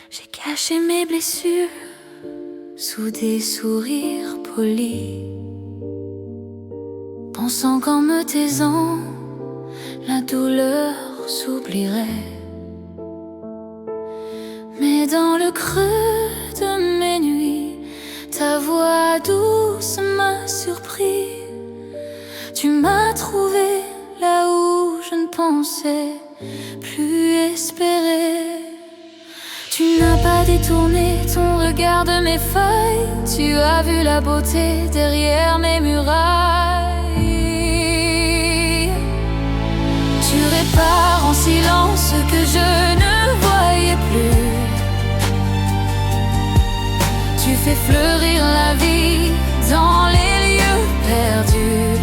J'ai caché mes blessures sous des sourires polis, pensant qu'en me taisant, la douleur s'oublierait. Mais dans le creux de mes nuits, ta voix douce m'a surpris. Tu m'as trouvé là où je ne pensais plus espérer. Tu n'as pas détourné ton regard de mes feuilles. Tu as vu la beauté derrière mes murailles. Tu répares en silence ce que je ne voyais plus. Tu fais fleurir la vie dans les lieux perdus.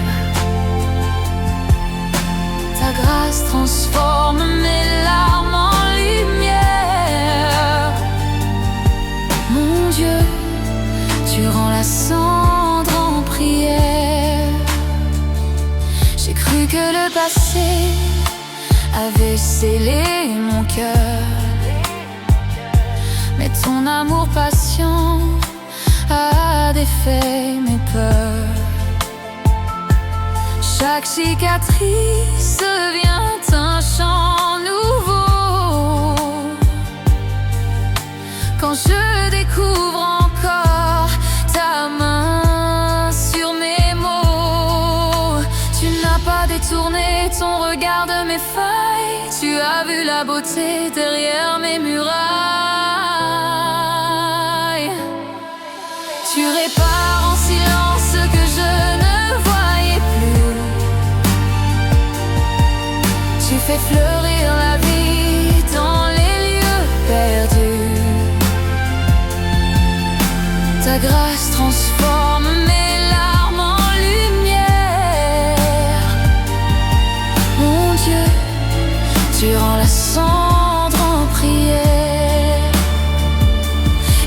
Ta grâce transforme mes larmes en lumière. Mon Dieu, tu rends la cendre en prière. J'ai cru que le passé avait scellé mon cœur, mais ton amour patient a défait mes peurs. Chaque cicatrice devient un chant nouveau quand je découvre encore ta main sur mes mots. Tu n'as pas détourné ton regard de mes failles. Tu as vu la beauté derrière mes murailles. Tu répares en silence ce que je ne voyais plus. Tu fais fleurir la vie dans les lieux perdus. Ta grâce transforme mes larmes en lumière. Mon Dieu, tu rends la cendre en prière.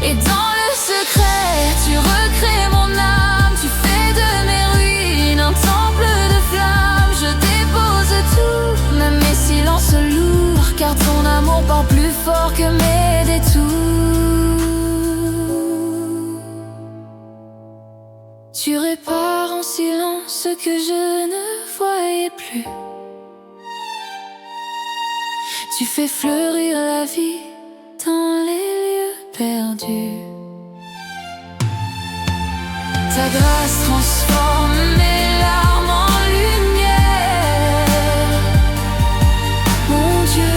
Et dans le secret, tu recrées mon âme. Tu fais de mes ruines un temple de flammes. Je dépose tout, même mes silences lourds, car ton amour parle plus fort que mes détours. Tu répares en silence ce que je ne voyais plus. Tu fais fleurir la vie dans les lieux perdus. Ta grâce transforme mes larmes en lumière. Mon Dieu,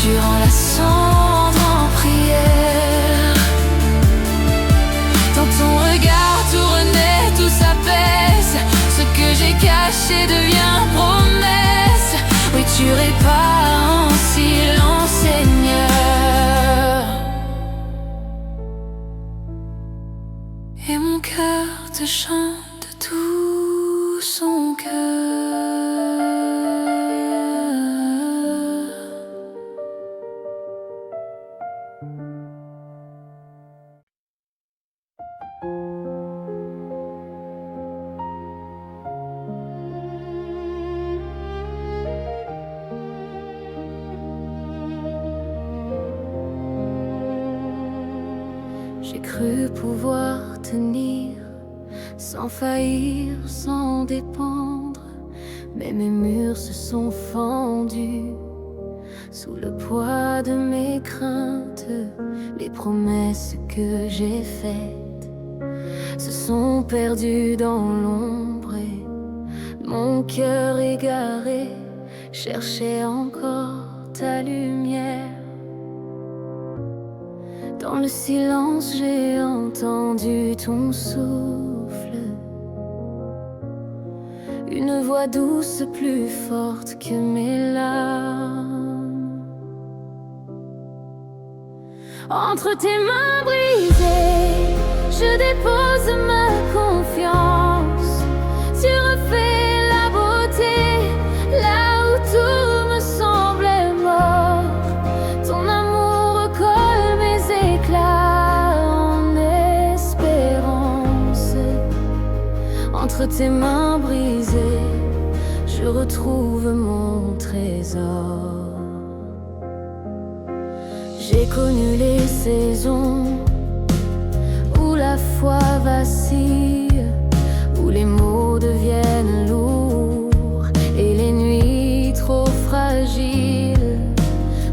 tu rends la cendre en prière. Dans ton regard tout renaît, tout s'apaise. Ce que j'ai caché devient promesse. Oui, tu répares en silence, Seigneur. Et mon cœur te chante de tout son cœur. J'ai cru pouvoir tenir, sans faillir, sans dépendre, mais mes murs se sont fendus sous le poids de mes craintes. Les promesses que j'ai faites se sont perdues dans l'ombre et mon cœur égaré cherchait encore ta lumière. Dans le silence, j'ai entendu ton souffle, une voix douce plus forte que mes larmes. Entre tes mains brisées, je dépose ma confiance. Tu refais la beauté là où tout me semblait mort. Ton amour recolle mes éclats en espérance. Entre tes mains brisées, je retrouve mon trésor. J'ai connu les saisons où la foi vacille, où les mots deviennent lourds et les nuits trop fragiles.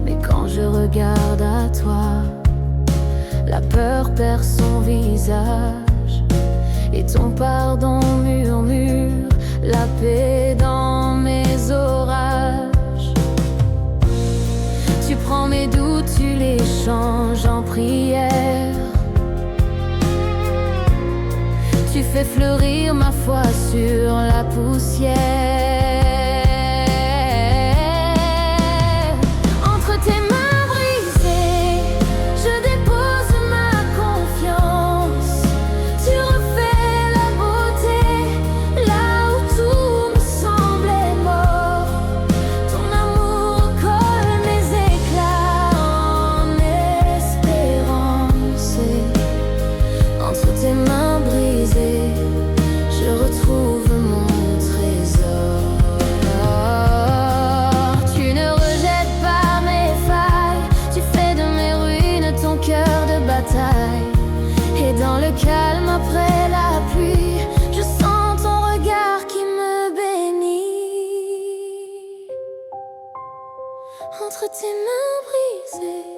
Mais quand je regarde à toi, la peur perd son visage et ton pardon murmure la paix dans mes orages. Tu prends mes doutes, tu les changes en prière. Tu fais fleurir ma foi sur la poussière. Entre tes mains brisées, je dépose ma confiance. Tu refais la beauté là où tout me semblait mort. Ton amour colle mes éclats en espérance. Entre tes mains brisées, je retrouve mon trésor. Tu ne rejettes pas mes failles, tu fais de mes ruines ton cœur de bataille. Et dans le calme après la pluie, je sens ton regard qui me bénit. Entre tes mains brisées,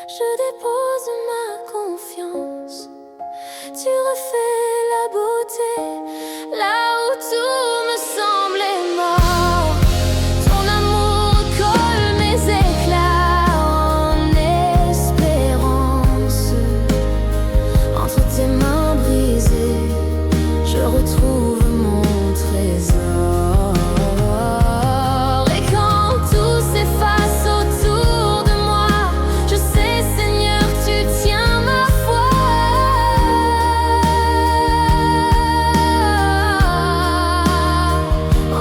je dépose ma confiance. Tu refais la beauté là où tout me semblait mort. Ton amour colle mes éclats en espérance. Entre tes mains brisées, je retrouve mon trésor. Et quand tout s'efface autour de moi, je sais, Seigneur, tu tiens ma foi.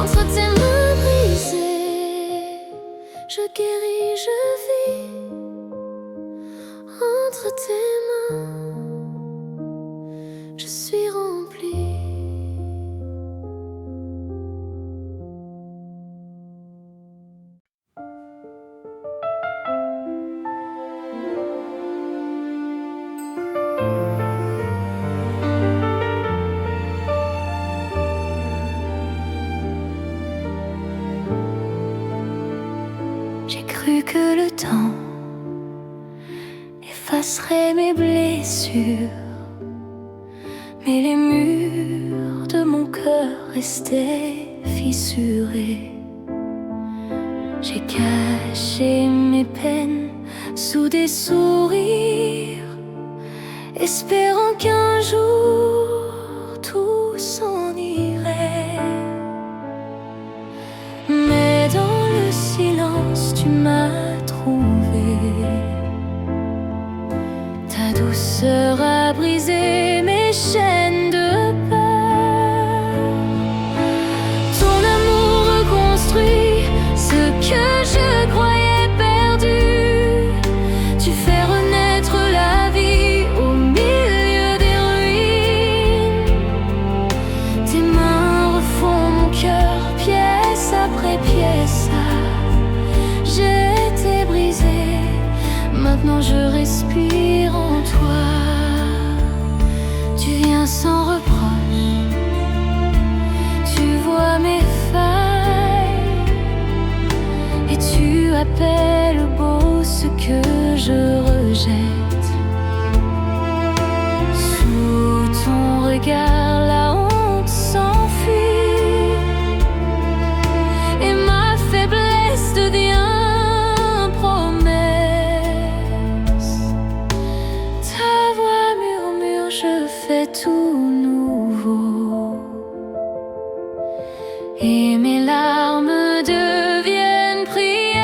Entre tes mains brisées, je guéris, je vis. Entre tes mains, je suis remplie. J'ai cru que le temps effacerait mes blessures, mais les murs de mon cœur restaient fissurés. J'ai caché mes peines sous des sourires, espérant qu'un jour tout s'en irait. Mais dans le silence tu m'as trouvé. Ta douceur a brisé mes chaînes de peur. Ton amour reconstruit ce que je croyais perdu. Tu fais renaître la vie au milieu des ruines. Tes mains refont mon cœur pièce après pièce. J'étais brisée, maintenant je respire en toi. Tu viens sans reproche, tu vois mes failles, et tu appelles beau ce que je rejette. Sous ton regard, la honte s'enfuit, et ma faiblesse devient promesse. Ta voix murmure, je fais tout nouveau, et mes larmes deviennent prières.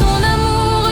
Ton amour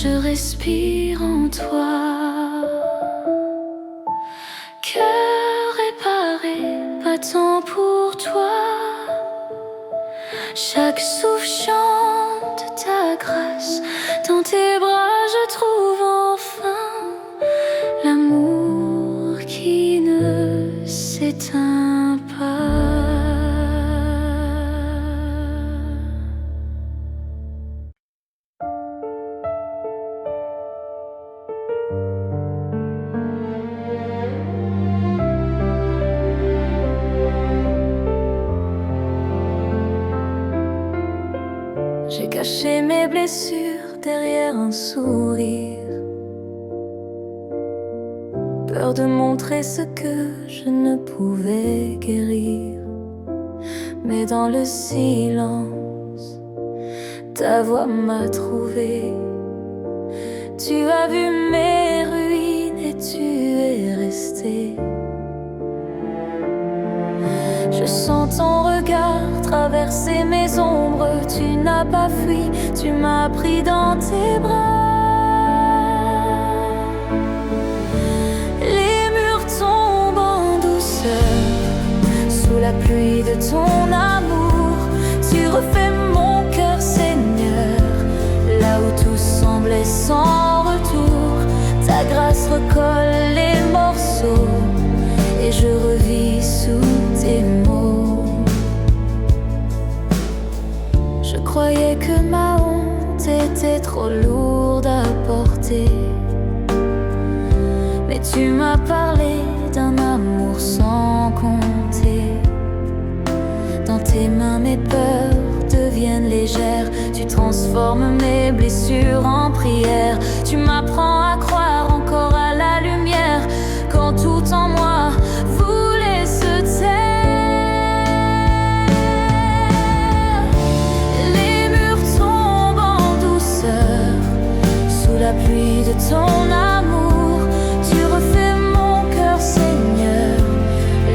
je respire en toi. Cœur réparé, battant pour toi. Chaque souffle chante ta grâce. Dans tes bras je trouve enfin l'amour qui ne s'éteint pas. J'ai caché mes blessures derrière un sourire, peur de montrer ce que je ne pouvais guérir. Mais dans le silence, ta voix m'a trouvé. Tu as vu mes ruines et tu es resté. Je sens ton regard traverser mes ombres. Tu n'as pas fui, tu m'as pris dans tes bras. Les murs tombent en douceur sous la pluie de ton amour. Tu refais mon cœur, Seigneur, là où tout semblait sans retour. Ta grâce recolle les morceaux et je revis sous tes mots. Je croyais que ma honte était trop lourde à porter, mais tu m'as parlé d'un amour sans compter. Dans tes mains mes peurs deviennent légères. Tu transformes mes blessures en prières. Tu m'apprends à croire encore à la lumière quand tout en moi voulait se taire. Les murs tombent en douceur sous la pluie de ton amour. Tu refais mon cœur, Seigneur,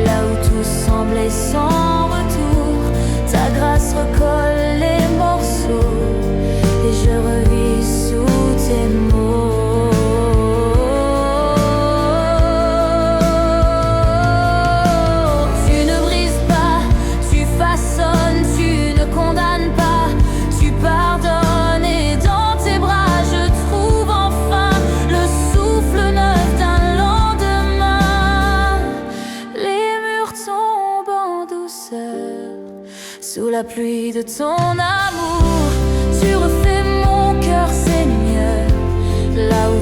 là où tout semblait sans retour. Ta grâce recolle les morceaux et je revis sous tes mots. Tu ne brises pas, tu façonnes, tu ne condamnes pas, tu pardonnes et dans tes bras je trouve enfin le souffle neuf d'un lendemain. Les murs tombent en douceur sous la pluie de ton amour. Tu refais mon cœur, Seigneur, là où